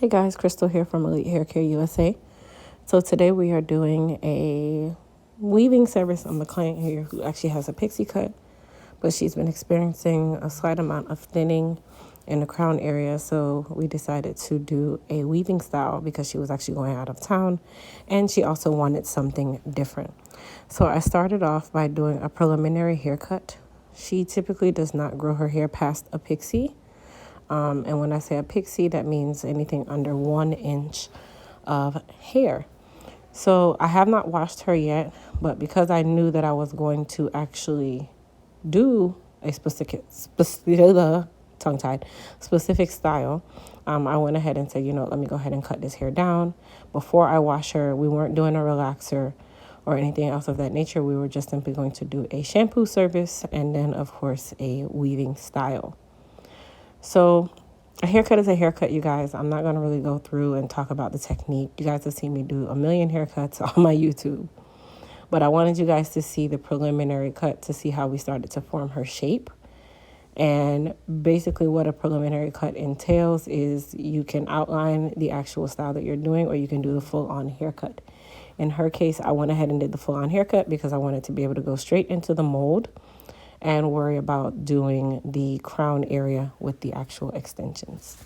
Hey guys, Crystal here from Elite Hair Care USA. So today we are doing a weaving service on the client here who actually has a pixie cut, but she's been experiencing a slight amount of thinning in the crown area. So we decided to do a weaving style because she was actually going out of town and she also wanted something different. So I started off by doing a preliminary haircut. She typically does not grow her hair past a pixie. And when I say a pixie, that means anything under 1 inch of hair. So I have not washed her yet, but because I knew that I was going to actually do a specific style, I went ahead and said, let me go ahead and cut this hair down. Before I wash her, we weren't doing a relaxer or anything else of that nature. We were just simply going to do a shampoo service and then, of course, a weaving style. So a haircut is a haircut, you guys. I'm not going to really go through and talk about the technique. You guys have seen me do a million haircuts on my YouTube. But I wanted you guys to see the preliminary cut to see how we started to form her shape. And basically what a preliminary cut entails is you can outline the actual style that you're doing, or you can do the full-on haircut. In her case, I went ahead and did the full-on haircut because I wanted to be able to go straight into the mold and worry about doing the crown area with the actual extensions.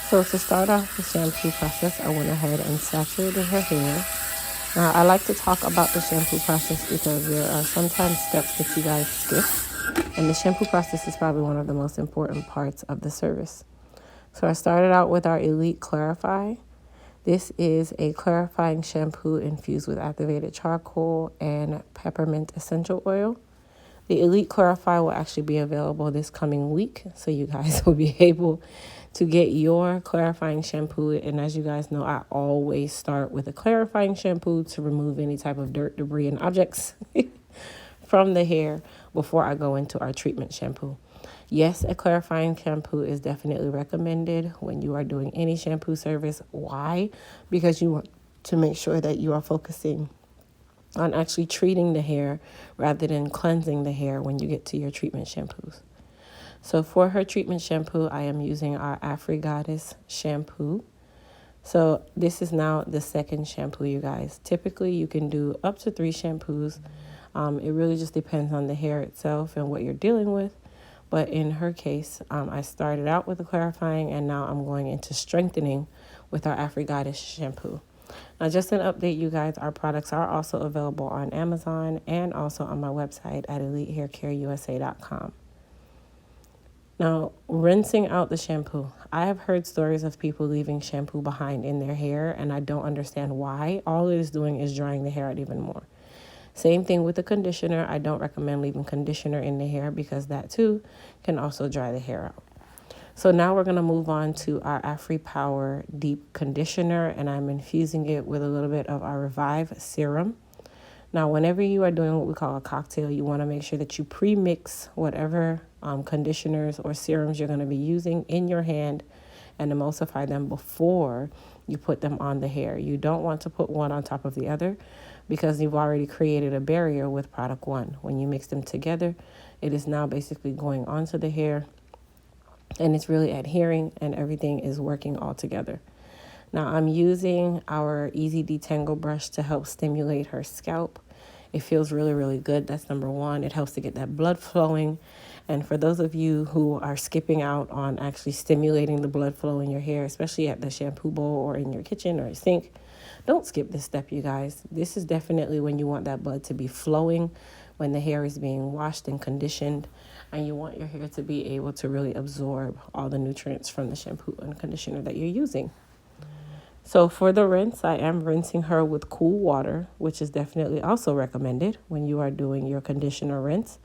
So to start off the shampoo process, I went ahead and saturated her hair. Now, I like to talk about the shampoo process because there are sometimes steps that you guys skip, and the shampoo process is probably one of the most important parts of the service. So I started out with our Elite Clarify. This is a clarifying shampoo infused with activated charcoal and peppermint essential oil. The Elite Clarify will actually be available this coming week, so you guys will be able to get your clarifying shampoo. And as you guys know, I always start with a clarifying shampoo to remove any type of dirt, debris, and objects from the hair before I go into our treatment shampoo. Yes, a clarifying shampoo is definitely recommended when you are doing any shampoo service. Why? Because you want to make sure that you are focusing on actually treating the hair rather than cleansing the hair when you get to your treatment shampoos. So for her treatment shampoo, I am using our Goddess shampoo. So this is now the second shampoo, you guys. Typically, you can do up to 3 shampoos. It really just depends on the hair itself and what you're dealing with. But in her case, I started out with the clarifying, and now I'm going into strengthening with our Goddess shampoo. Now, just an update, you guys, our products are also available on Amazon and also on my website at elitehaircareusa.com. Now, rinsing out the shampoo. I have heard stories of people leaving shampoo behind in their hair, and I don't understand why. All it is doing is drying the hair out even more. Same thing with the conditioner. I don't recommend leaving conditioner in the hair because that too can also dry the hair out. So now we're going to move on to our Power Deep Conditioner, and I'm infusing it with a little bit of our Revive Serum. Now, whenever you are doing what we call a cocktail, you want to make sure that you pre-mix whatever conditioners or serums you're going to be using in your hand and emulsify them before you put them on the hair. You don't want to put one on top of the other because you've already created a barrier with product one. When you mix them together, it is now basically going onto the hair and it's really adhering and everything is working all together. Now I'm using our Easy Detangle brush to help stimulate her scalp. It feels really, really good. That's number one. It helps to get that blood flowing. And for those of you who are skipping out on actually stimulating the blood flow in your hair, especially at the shampoo bowl or in your kitchen or a sink, don't skip this step, you guys. This is definitely when you want that blood to be flowing, when the hair is being washed and conditioned, and you want your hair to be able to really absorb all the nutrients from the shampoo and conditioner that you're using. So for the rinse, I am rinsing her with cool water, which is definitely also recommended when you are doing your conditioner rinse.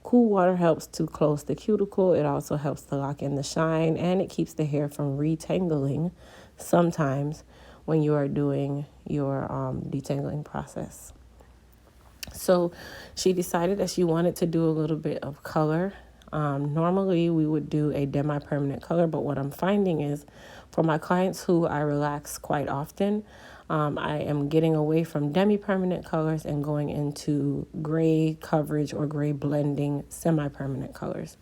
Cool water helps to close the cuticle. It also helps to lock in the shine, and it keeps the hair from retangling sometimes when you are doing your detangling process. So she decided that she wanted to do a little bit of color. Normally we would do a demi-permanent color, but what I'm finding is for my clients who I relax quite often, I am getting away from demi-permanent colors and going into gray coverage or gray blending semi-permanent colors.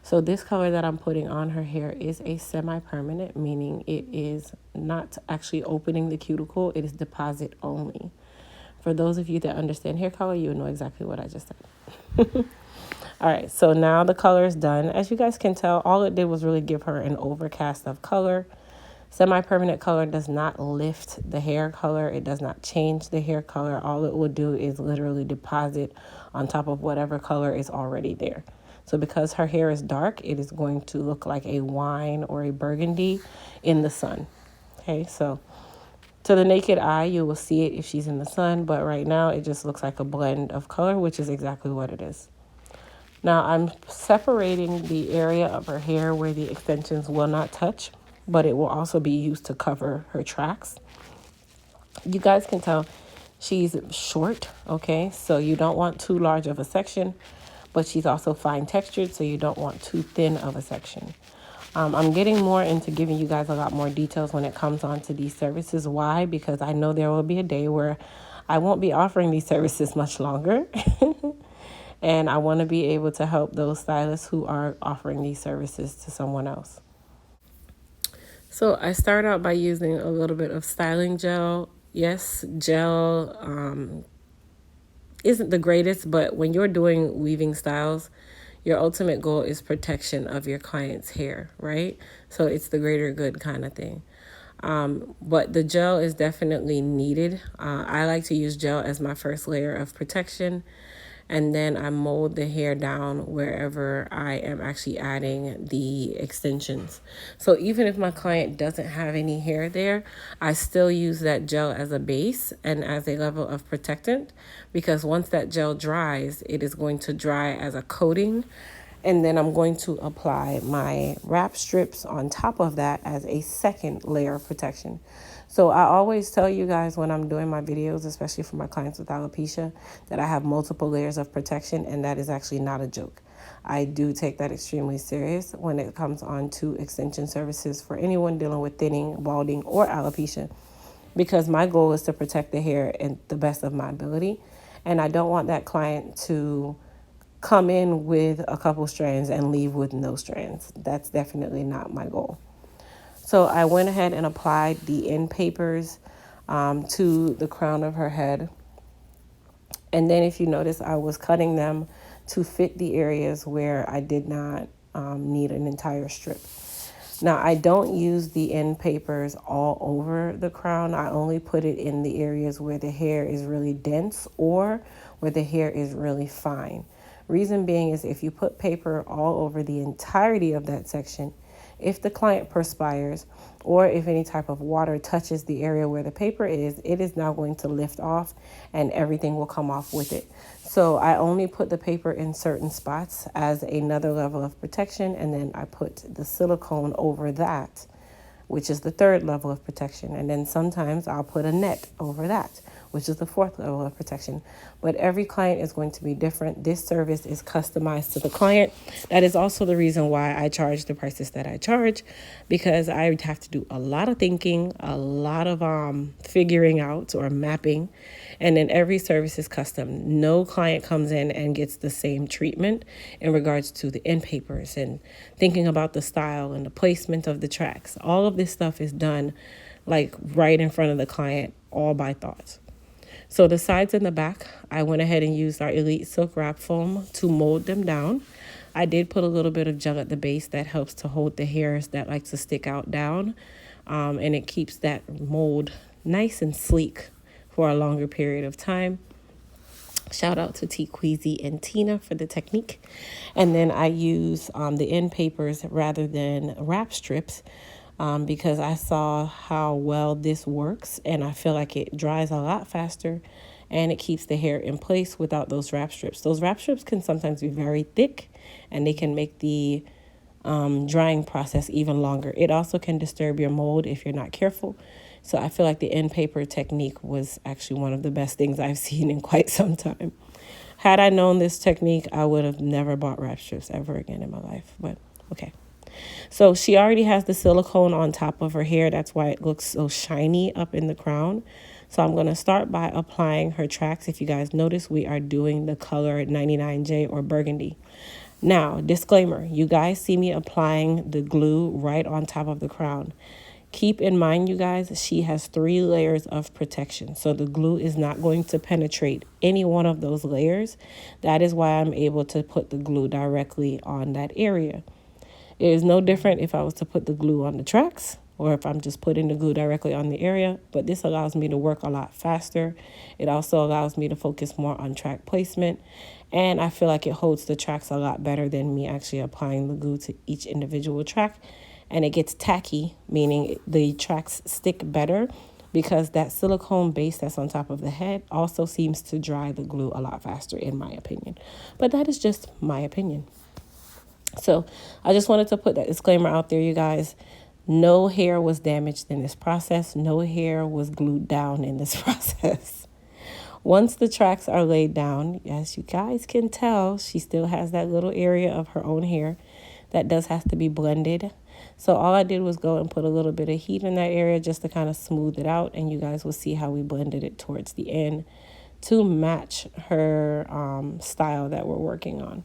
So this color that I'm putting on her hair is a semi-permanent, meaning it is not actually opening the cuticle, it is deposit only. For those of you that understand hair color, you know exactly what I just said. All right, so now the color is done. As you guys can tell, all it did was really give her an overcast of color. Semi-permanent color does not lift the hair color. It does not change the hair color. All it will do is literally deposit on top of whatever color is already there. So because her hair is dark, it is going to look like a wine or a burgundy in the sun. Okay, so to the naked eye, you will see it if she's in the sun, but right now it just looks like a blend of color, which is exactly what it is. Now I'm separating the area of her hair where the extensions will not touch, but it will also be used to cover her tracks. You guys can tell she's short, okay? So you don't want too large of a section, but she's also fine textured, so you don't want too thin of a section. I'm getting more into giving you guys a lot more details when it comes on to these services. Why? Because I know there will be a day where I won't be offering these services much longer. And I want to be able to help those stylists who are offering these services to someone else. So I start out by using a little bit of styling gel. Yes, gel isn't the greatest, but when you're doing weaving styles, your ultimate goal is protection of your client's hair, right? So it's the greater good kind of thing. But the gel is definitely needed. I like to use gel as my first layer of protection. And then I mold the hair down wherever I am actually adding the extensions. So even if my client doesn't have any hair there, I still use that gel as a base and as a level of protectant, because once that gel dries, it is going to dry as a coating. And then I'm going to apply my wrap strips on top of that as a second layer of protection. So I always tell you guys when I'm doing my videos, especially for my clients with alopecia, that I have multiple layers of protection, and that is actually not a joke. I do take that extremely serious when it comes on to extension services for anyone dealing with thinning, balding, or alopecia, because my goal is to protect the hair in the best of my ability. And I don't want that client to come in with a couple strands and leave with no strands. That's definitely not my goal. So I went ahead and applied the end papers to the crown of her head. And then if you notice, I was cutting them to fit the areas where I did not need an entire strip. Now, I don't use the end papers all over the crown. I only put it in the areas where the hair is really dense or where the hair is really fine. Reason being is if you put paper all over the entirety of that section, if the client perspires or if any type of water touches the area where the paper is, it is now going to lift off and everything will come off with it. So I only put the paper in certain spots as another level of protection, and then I put the silicone over that, which is the third level of protection. And then sometimes I'll put a net over that, which is the fourth level of protection. But every client is going to be different. This service is customized to the client. That is also the reason why I charge the prices that I charge, because I have to do a lot of thinking, a lot of figuring out or mapping, and then every service is custom. No client comes in and gets the same treatment in regards to the end papers and thinking about the style and the placement of the tracks. All of this stuff is done like right in front of the client, all by thought. So the sides and the back, I went ahead and used our Elite Silk Wrap Foam to mold them down. I did put a little bit of gel at the base that helps to hold the hairs that like to stick out down, and it keeps that mold nice and sleek for a longer period of time. Shout out to T Queasy and Tina for the technique. And then I use the end papers rather than wrap strips, because I saw how well this works, and I feel like it dries a lot faster and it keeps the hair in place without those wrap strips. Those wrap strips can sometimes be very thick and they can make the drying process even longer. It also can disturb your mold if you're not careful. So I feel like the end paper technique was actually one of the best things I've seen in quite some time. Had I known this technique, I would have never bought wrap strips ever again in my life. But okay. So she already has the silicone on top of her hair. That's why it looks so shiny up in the crown. So I'm going to start by applying her tracks. If you guys notice, we are doing the color 99J or burgundy. Now, disclaimer, you guys see me applying the glue right on top of the crown. Keep in mind, you guys, she has 3 layers of protection. So the glue is not going to penetrate any one of those layers. That is why I'm able to put the glue directly on that area. It is no different if I was to put the glue on the tracks or if I'm just putting the glue directly on the area, but this allows me to work a lot faster. It also allows me to focus more on track placement, and I feel like it holds the tracks a lot better than me actually applying the glue to each individual track, and it gets tacky, meaning the tracks stick better because that silicone base that's on top of the head also seems to dry the glue a lot faster, in my opinion. But that is just my opinion. So I just wanted to put that disclaimer out there, you guys. No hair was damaged in this process. No hair was glued down in this process. Once the tracks are laid down, as you guys can tell, she still has that little area of her own hair that does have to be blended. So all I did was go and put a little bit of heat in that area just to kind of smooth it out. And you guys will see how we blended it towards the end to match her style that we're working on.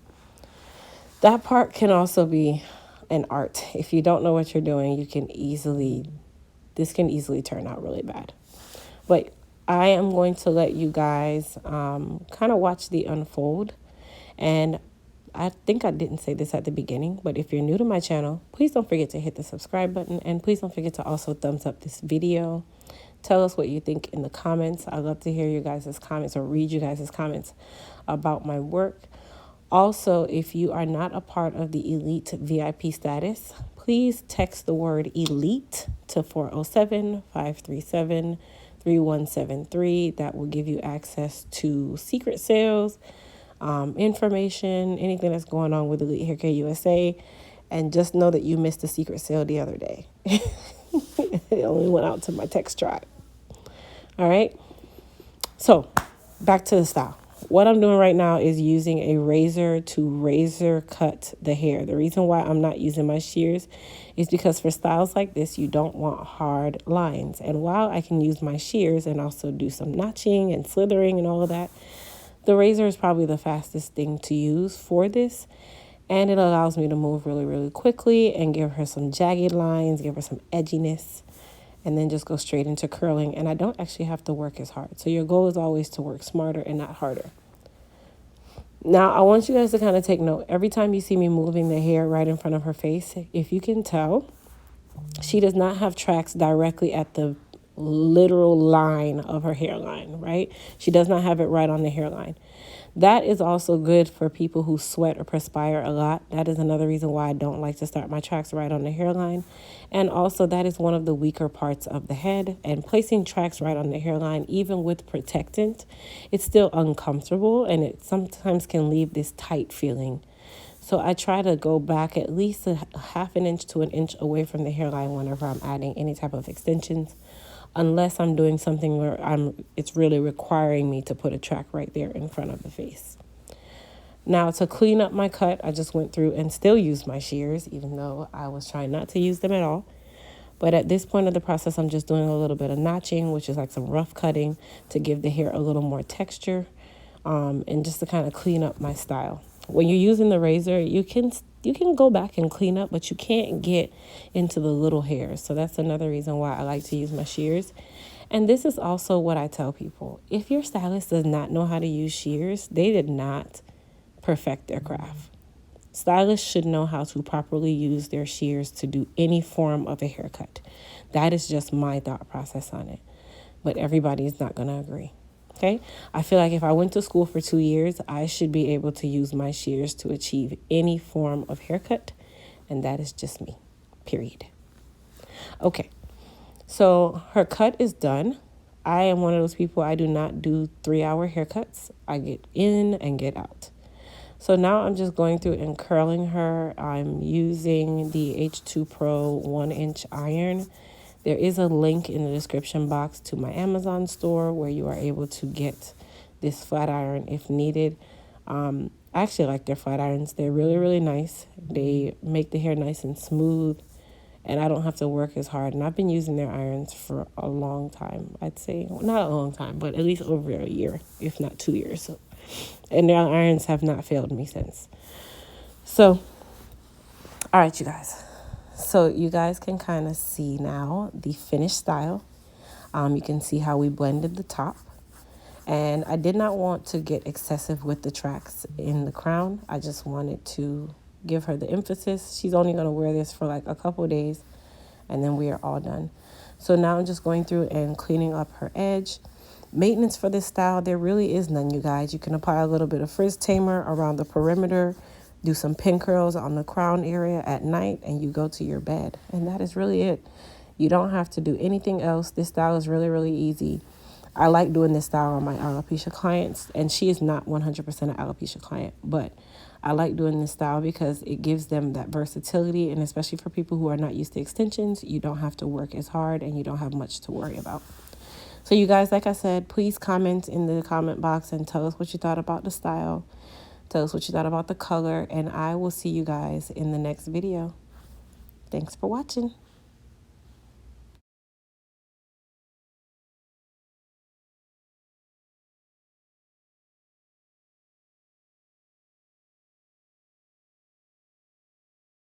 That part can also be an art. If you don't know what you're doing, this can easily turn out really bad. But I am going to let you guys kind of watch the unfold. And I think I didn't say this at the beginning, but if you're new to my channel, please don't forget to hit the subscribe button. And please don't forget to also thumbs up this video. Tell us what you think in the comments. I love to hear you guys' comments or read you guys' comments about my work. Also, if you are not a part of the Elite VIP status, please text the word ELITE to 407-537-3173. That will give you access to secret sales, information, anything that's going on with Elite Hair Care USA. And just know that you missed the secret sale the other day. It only went out to my text tribe. All right. So back to the style. What I'm doing right now is using a razor to razor cut the hair. The reason why I'm not using my shears is because for styles like this, you don't want hard lines. And while I can use my shears and also do some notching and slithering and all of that, the razor is probably the fastest thing to use for this. And it allows me to move really, really quickly and give her some jagged lines, give her some edginess, and then just go straight into curling. And I don't actually have to work as hard. So your goal is always to work smarter and not harder. Now, I want you guys to kind of take note. Every time you see me moving the hair right in front of her face, if you can tell, she does not have tracks directly at the literal line of her hairline, right? She does not have it right on the hairline. That is also good for people who sweat or perspire a lot. That is another reason why I don't like to start my tracks right on the hairline. And also that is one of the weaker parts of the head. And placing tracks right on the hairline, even with protectant, it's still uncomfortable and it sometimes can leave this tight feeling. So I try to go back at least a half an inch to an inch away from the hairline whenever I'm adding any type of extensions, unless I'm doing something where it's really requiring me to put a track right there in front of the face. Now, to clean up my cut, I just went through and still used my shears, even though I was trying not to use them at all. But at this point of the process, I'm just doing a little bit of notching, which is like some rough cutting to give the hair a little more texture, and just to kind of clean up my style. When you're using the razor, you can go back and clean up, but you can't get into the little hairs. So that's another reason why I like to use my shears. And this is also what I tell people. If your stylist does not know how to use shears, they did not perfect their craft. Stylists should know how to properly use their shears to do any form of a haircut. That is just my thought process on it. But everybody is not going to agree. Okay, I feel like if I went to school for 2 years, I should be able to use my shears to achieve any form of haircut. And that is just me, period. Okay, so her cut is done. I am one of those people, I do not do 3-hour haircuts. I get in and get out. So now I'm just going through and curling her. I'm using the H2 Pro 1-inch iron. There is a link in the description box to my Amazon store where you are able to get this flat iron if needed. I actually like their flat irons. They're really, really nice. They make the hair nice and smooth, and I don't have to work as hard. And I've been using their irons for a long time. I'd say, well, not a long time, but at least over a year, if not 2 years. So, and their irons have not failed me since. So, all right, you guys. So you guys can kind of see now the finished style. You can see how we blended the top. And I did not want to get excessive with the tracks in the crown. I just wanted to give her the emphasis. She's only going to wear this for like a couple of days, and then we are all done. So now I'm just going through and cleaning up her edge. Maintenance for this style, there really is none, you guys. You can apply a little bit of frizz tamer around the perimeter, do some pin curls on the crown area at night, and you go to your bed. And that is really it. You don't have to do anything else. This style is really, really easy. I like doing this style on my alopecia clients, and she is not 100% an alopecia client, but I like doing this style because it gives them that versatility, and especially for people who are not used to extensions, you don't have to work as hard and you don't have much to worry about. So you guys, like I said, please comment in the comment box and tell us what you thought about the style. Tell us what you thought about the color, and I will see you guys in the next video. Thanks for watching.